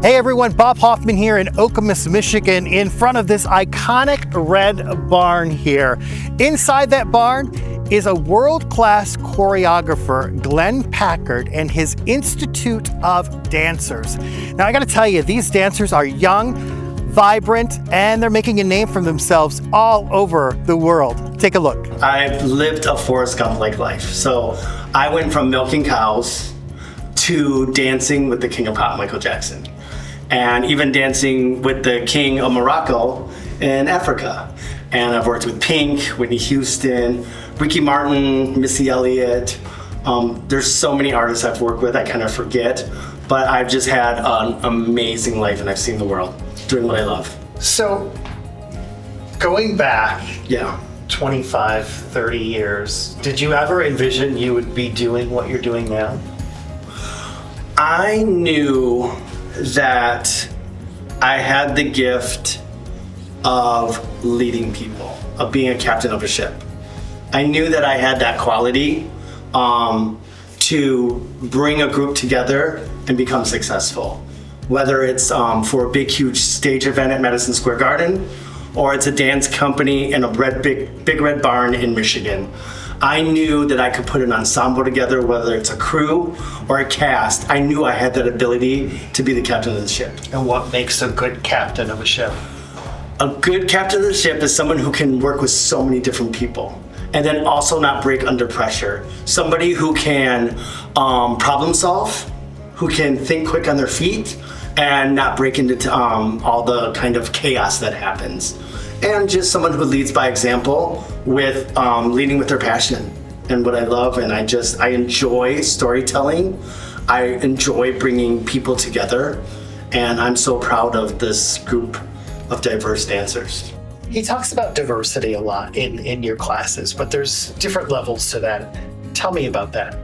Hey everyone, Bob Hoffman here in Okemos, Michigan, in front of this iconic red barn here. Inside that barn is a world-class choreographer, Glenn Packard, and his Institute of Dancers. Now I gotta tell you, these dancers are young, vibrant, and they're making a name for themselves all over the world. Take a look. I've lived a Forrest Gump-like life. So I went from milking cows to dancing with the king of pop, Michael Jackson, and even dancing with the king of Morocco in Africa. And I've worked with Pink, Whitney Houston, Ricky Martin, Missy Elliott. There's so many artists I've worked with, I kind of forget, but I've just had an amazing life and I've seen the world doing what I love. So, going back, Yeah. 25, 30 years, did you ever envision you would be doing what you're doing now? I knew that I had the gift of leading people, of being a captain of a ship. I knew that I had that quality to bring a group together and become successful. Whether it's for a big, huge stage event at Madison Square Garden, or it's a dance company in a big red barn in Michigan. I knew that I could put an ensemble together, whether it's a crew or a cast. I knew I had that ability to be the captain of the ship. And what makes a good captain of a ship? A good captain of the ship is someone who can work with so many different people and then also not break under pressure. Somebody who can problem solve, who can think quick on their feet and not break into all the kind of chaos that happens. And just someone who leads by example with leading with their passion and what I love. And I enjoy storytelling. I enjoy bringing people together. And I'm so proud of this group of diverse dancers. He talks about diversity a lot in your classes, but there's different levels to that. Tell me about that.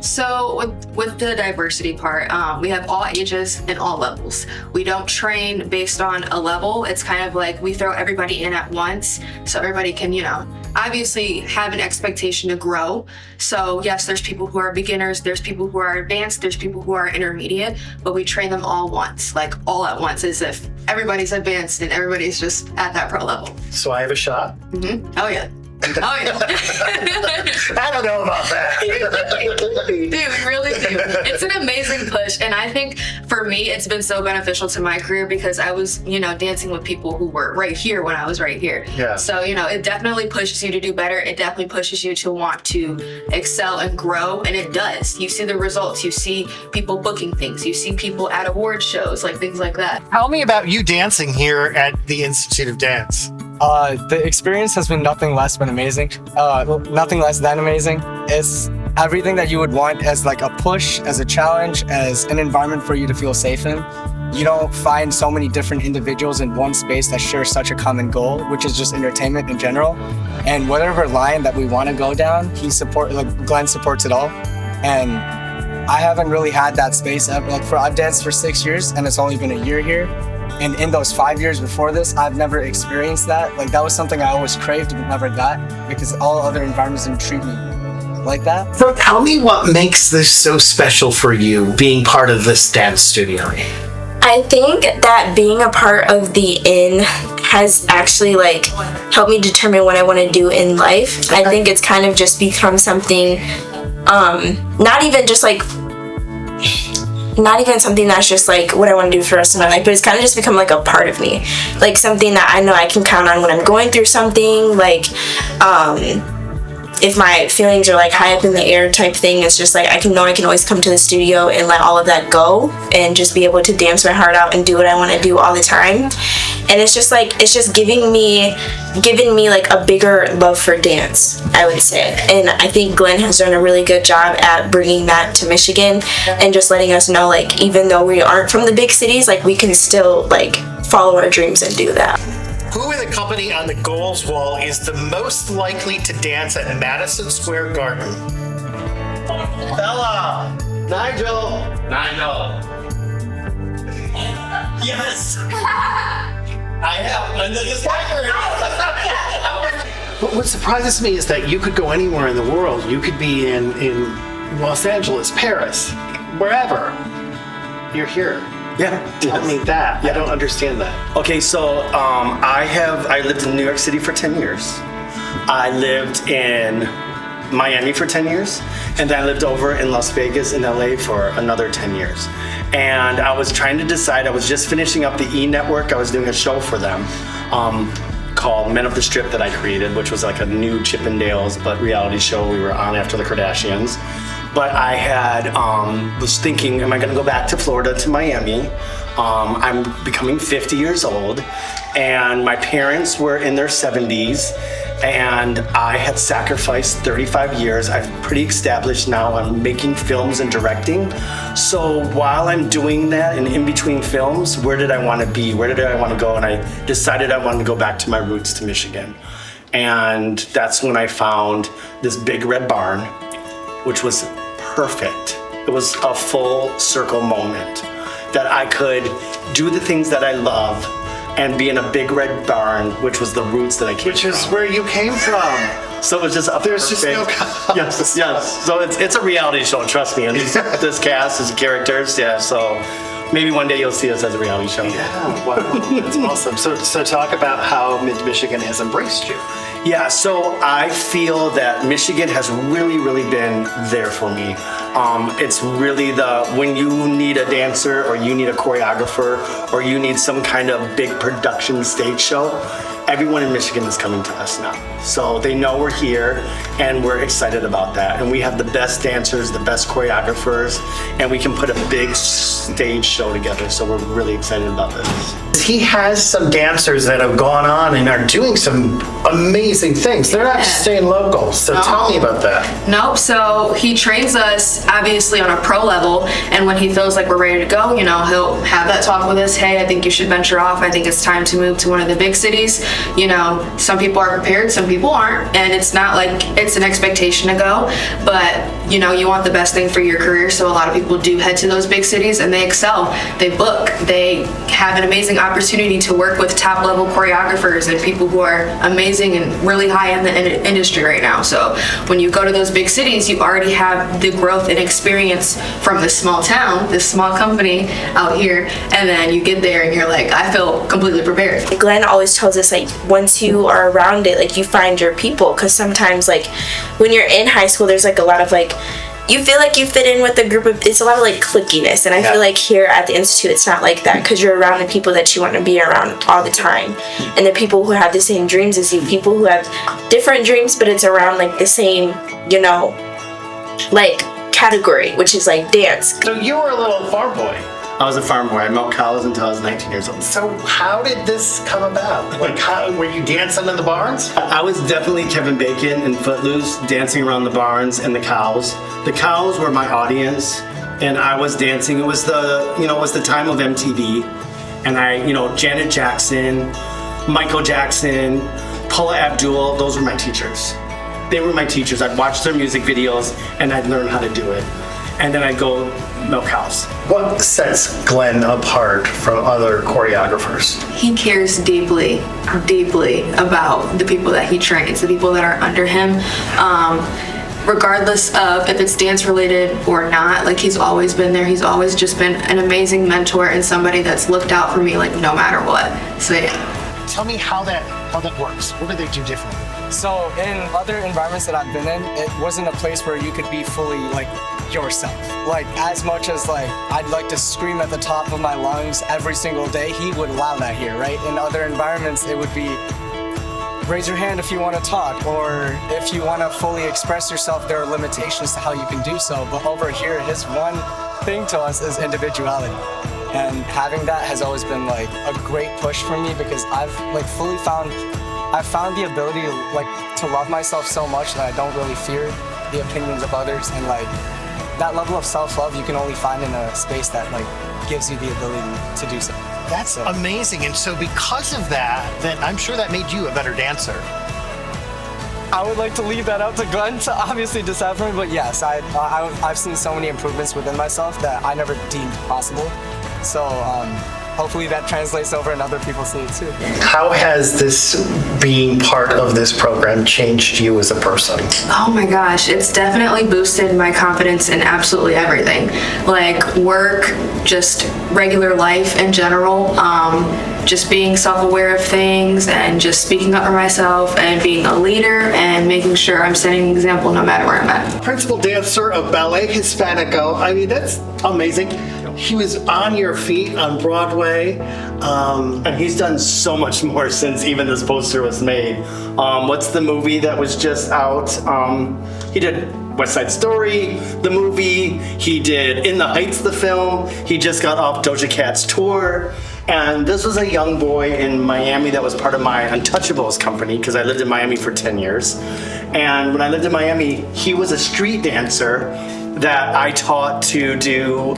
So with the diversity part, we have all ages and all levels. We don't train based on a level. It's kind of like we throw everybody in at once so everybody can, obviously have an expectation to grow. So yes, there's people who are beginners, there's people who are advanced, there's people who are intermediate, but we train them all once, like all at once, as if everybody's advanced and everybody's just at that pro level. So I have a shot? Mm-hmm. Oh yeah. Oh yeah. I don't know about that. Dude, we really do. It's an amazing push, and I think for me it's been so beneficial to my career because I was, dancing with people who were right here when I was right here. Yeah. So, it definitely pushes you to do better. It definitely pushes you to want to excel and grow, and it does. You see the results. You see people booking things. You see people at award shows, like things like that. Tell me about you dancing here at the Institute of Dance. The experience has been nothing less than amazing. It's everything that you would want as like a push, as a challenge, as an environment for you to feel safe in. You don't find so many different individuals in one space that share such a common goal, which is just entertainment in general. And whatever line that we want to go down, Glenn supports it all. And I haven't really had that space. I've danced for 6 years and it's only been a year here. And in those 5 years before this, I've never experienced that. That was something I always craved but never got because all other environments didn't treat me like that. So tell me what makes this so special for you, being part of this dance studio. I think that being a part of the Inn has actually helped me determine what I want to do in life. I think it's kind of just become something, not even something that's just what I want to do for the rest of my life, but it's kind of just become a part of me, something that I know I can count on when I'm going through something, if my feelings are high up in the air type thing. It's just I can always come to the studio and let all of that go and just be able to dance my heart out and do what I want to do all the time. And it's just giving me a bigger love for dance, I would say. And I think Glenn has done a really good job at bringing that to Michigan and just letting us know even though we aren't from the big cities, we can still follow our dreams and do that. Who in the company on the goals wall is the most likely to dance at Madison Square Garden? Bella! Nigel! Yes! I have Douglas Packard! But what surprises me is that you could go anywhere in the world. You could be in Los Angeles, Paris, wherever. You're here. Yeah. Tell me that. I don't understand that. Okay, so I lived in New York City for 10 years. I lived in Miami for 10 years, and then I lived over in Las Vegas and LA for another 10 years. And I was trying to decide, I was just finishing up the E! Network. I was doing a show for them called Men of the Strip that I created, which was like a new Chippendales but reality show we were on after the Kardashians. But I had was thinking, am I going to go back to Florida to Miami? I'm becoming 50 years old, and my parents were in their 70s, and I had sacrificed 35 years. I'm pretty established now. I'm making films and directing. So while I'm doing that and in between films, where did I want to be? Where did I want to go? And I decided I wanted to go back to my roots to Michigan. And that's when I found this big red barn, which was perfect. It was a full circle moment that I could do the things that I love and be in a big red barn, which was the roots that I came from. Which is where you came from. So it was just a There's perfect, just no yes. So it's a reality show, trust me. And this cast is characters, yeah. So maybe one day you'll see us as a reality show. Yeah, wow, that's awesome. So talk about how Michigan has embraced you. Yeah, so I feel that Michigan has really, really been there for me. It's really when you need a dancer or you need a choreographer or you need some kind of big production stage show, everyone in Michigan is coming to us now. So they know we're here and we're excited about that. And we have the best dancers, the best choreographers, and we can put a big stage show together. So we're really excited about this. He has some dancers that have gone on and are doing some amazing things. They're not just staying local. So tell me about that. Nope. So he trains us obviously on a pro level, and when he feels like we're ready to go, he'll have that talk with us. Hey, I think you should venture off. I think it's time to move to one of the big cities. Some people are prepared, some people aren't, and it's not like it's an expectation to go, but you want the best thing for your career. So a lot of people do head to those big cities and they excel. They book. They have an amazing opportunity to work with top level choreographers and people who are amazing and really high in the industry right now. So when you go to those big cities, you already have the growth and experience from this small town, this small company out here, and then you get there and you're like, I feel completely prepared. Glenn always tells us, like, once you are around it, like, you find your people, because sometimes, like, when you're in high school, there's like a lot of like, you feel like you fit in with a group of, it's a lot of like clickiness, and I feel like here at the Institute it's not like that, because you're around the people that you want to be around all the time, and the people who have the same dreams as you, people who have different dreams, but it's around like the same, like category, which is like dance. So you were a little farm boy. I was a farm boy. I milked cows until I was 19 years old. So how did this come about? Like, how were you dancing in the barns? I was definitely Kevin Bacon in Footloose, dancing around the barns and the cows. The cows were my audience, and I was dancing. It was the time of MTV, and Janet Jackson, Michael Jackson, Paula Abdul. Those were my teachers. They were my teachers. I'd watch their music videos, and I'd learn how to do it, and then I'd go milk cows. What sets Glenn apart from other choreographers? He cares deeply about the people that he trains, the people that are under him. Regardless of if it's dance related or not, like, he's always been there. He's always just been an amazing mentor and somebody that's looked out for me, like, no matter what. So yeah. Tell me how that works. What do they do differently? So in other environments that I've been in, it wasn't a place where you could be fully like yourself. Like, as much as like I'd like to scream at the top of my lungs every single day, he would allow that here, right? In other environments, it would be raise your hand if you want to talk, or if you want to fully express yourself, there are limitations to how you can do so. But over here, his one thing to us is individuality. And having that has always been like a great push for me, because I've found the ability to love myself so much that I don't really fear the opinions of others, and like that level of self-love you can only find in a space that like gives you the ability to do so. That's amazing. And so because of that, then I'm sure that made you a better dancer. I would like to leave that up to Glenn to obviously decide for me, but yes, I've seen so many improvements within myself that I never deemed possible. So hopefully that translates over and other people see it too. How has this being part of this program changed you as a person? Oh my gosh, it's definitely boosted my confidence in absolutely everything. Like work, just regular life in general, just being self-aware of things and just speaking up for myself and being a leader and making sure I'm setting an example no matter where I'm at. Principal dancer of Ballet Hispanico. I mean, that's amazing. He was on your feet on Broadway. And he's done so much more since even this poster was made. What's the movie that was just out? He did West Side Story, the movie. He did In the Heights, the film. He just got off Doja Cat's tour. And this was a young boy in Miami that was part of my Untouchables company, because I lived in Miami for 10 years. And when I lived in Miami, he was a street dancer that I taught to do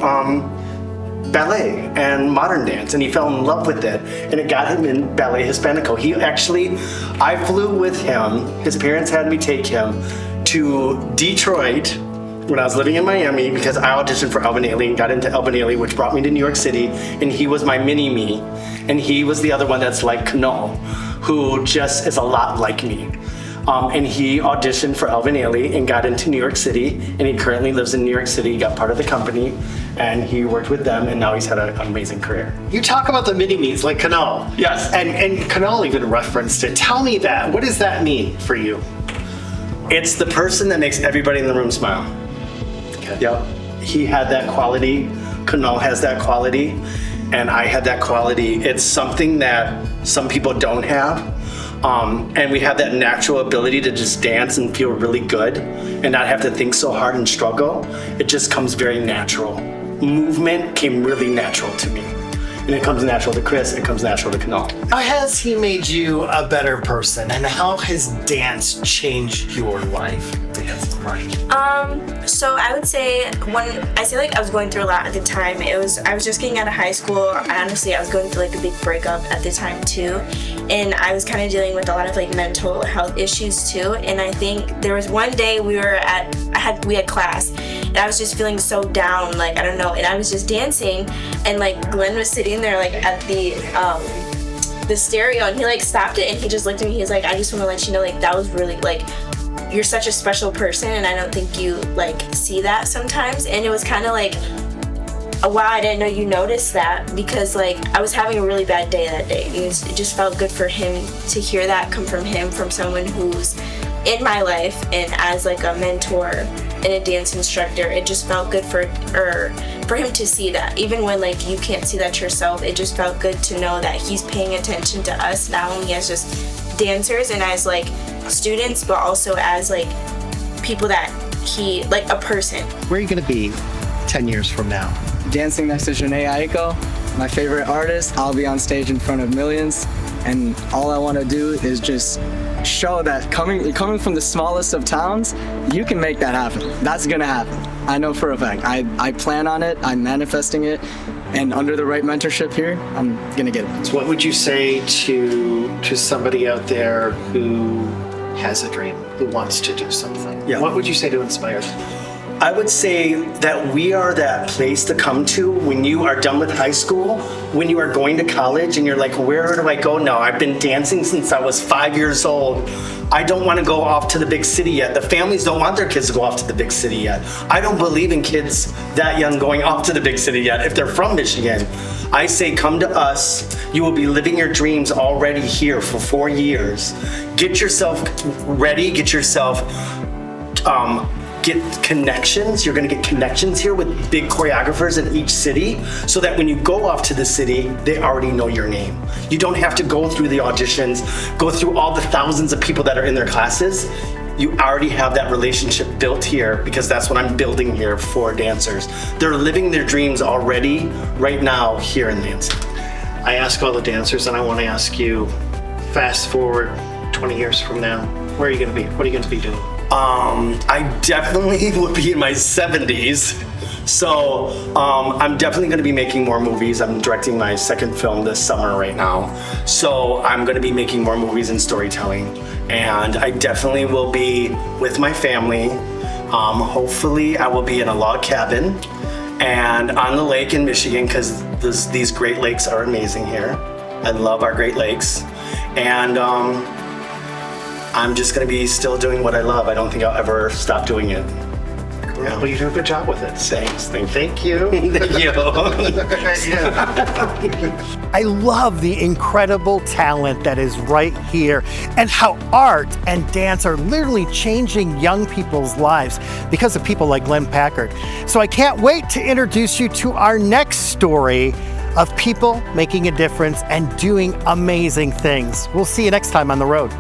ballet and modern dance, and he fell in love with it, and it got him in Ballet Hispanico. I flew with him. His parents had me take him to Detroit when I was living in Miami, because I auditioned for Alvin Ailey and got into Alvin Ailey, which brought me to New York City, and he was my mini-me, and he was the other one that's like Knol, who just is a lot like me. And he auditioned for Alvin Ailey and got into New York City, and he currently lives in New York City. He got part of the company, and he worked with them, and now he's had an amazing career. You talk about the mini-me's like Knol. Yes. And Knol even referenced it. Tell me that. What does that mean for you? It's the person that makes everybody in the room smile. Okay. Yep. He had that quality. Knol has that quality, and I had that quality. It's something that some people don't have. And we have that natural ability to just dance and feel really good and not have to think so hard and struggle. It just comes very natural. Movement came really natural to me. And it comes natural to Chris, it comes natural to Knol. How has he made you a better person, and how has dance changed your life? So I would say I was going through a lot at the time. I was just getting out of high school. Honestly, I was going through like a big breakup at the time too, and I was kind of dealing with a lot of like mental health issues too. And I think there was one day we had class, and I was just feeling so down, like I don't know, and I was just dancing, and like Glenn was sitting there like at the stereo, and he like stopped it, and he just looked at me. He's like, I just want to let you know, like that was really like, you're such a special person, and I don't think you like see that sometimes. And it was kind of like, wow, I didn't know you noticed that, because like I was having a really bad day that day. It just felt good for him to hear that come from him, from someone who's in my life and as like a mentor and a dance instructor. It just felt good for him to see that, even when like you can't see that yourself. It just felt good to know that he's paying attention to us, not only as just dancers and as like students, but also as like people that he, like a person. Where are you going to be 10 years from now? Dancing next to Janae Aiko, my favorite artist. I'll be on stage in front of millions, and all I want to do is just show that coming from the smallest of towns, you can make that happen. That's gonna happen. I know for a fact. I plan on it, I'm manifesting it, and under the right mentorship here, I'm gonna get it. So what would you say to somebody out there who has a dream, who wants to do something? Yeah. What would you say to inspire them? I would say that we are that place to come to when you are done with high school, when you are going to college and you're like, where do I go now? I've been dancing since I was 5 years old. I don't want to go off to the big city yet. The families don't want their kids to go off to the big city yet. I don't believe in kids that young going off to the big city yet if they're from Michigan. I say come to us. You will be living your dreams already here for 4 years. Get yourself ready, get yourself get connections. You're going to get connections here with big choreographers in each city, so that when you go off to the city, they already know your name. You don't have to go through the auditions, go through all the thousands of people that are in their classes. You already have that relationship built here, because that's what I'm building here for dancers. They're living their dreams already right now here in Lansing. I ask all the dancers, and I want to ask you, fast forward 20 years from now, where are you going to be? What are you going to be doing? I definitely will be in my 70s. So I'm definitely going to be making more movies. I'm directing my second film this summer right now. So I'm going to be making more movies and storytelling. And I definitely will be with my family. Hopefully I will be in a log cabin and on the lake in Michigan, because these Great Lakes are amazing here. I love our Great Lakes. And I'm just going to be still doing what I love. I don't think I'll ever stop doing it. Yeah. Well, you do a good job with it. Thanks. Thank you. Thank you. I love the incredible talent that is right here and how art and dance are literally changing young people's lives because of people like Glenn Packard. So I can't wait to introduce you to our next story of people making a difference and doing amazing things. We'll see you next time on The Road.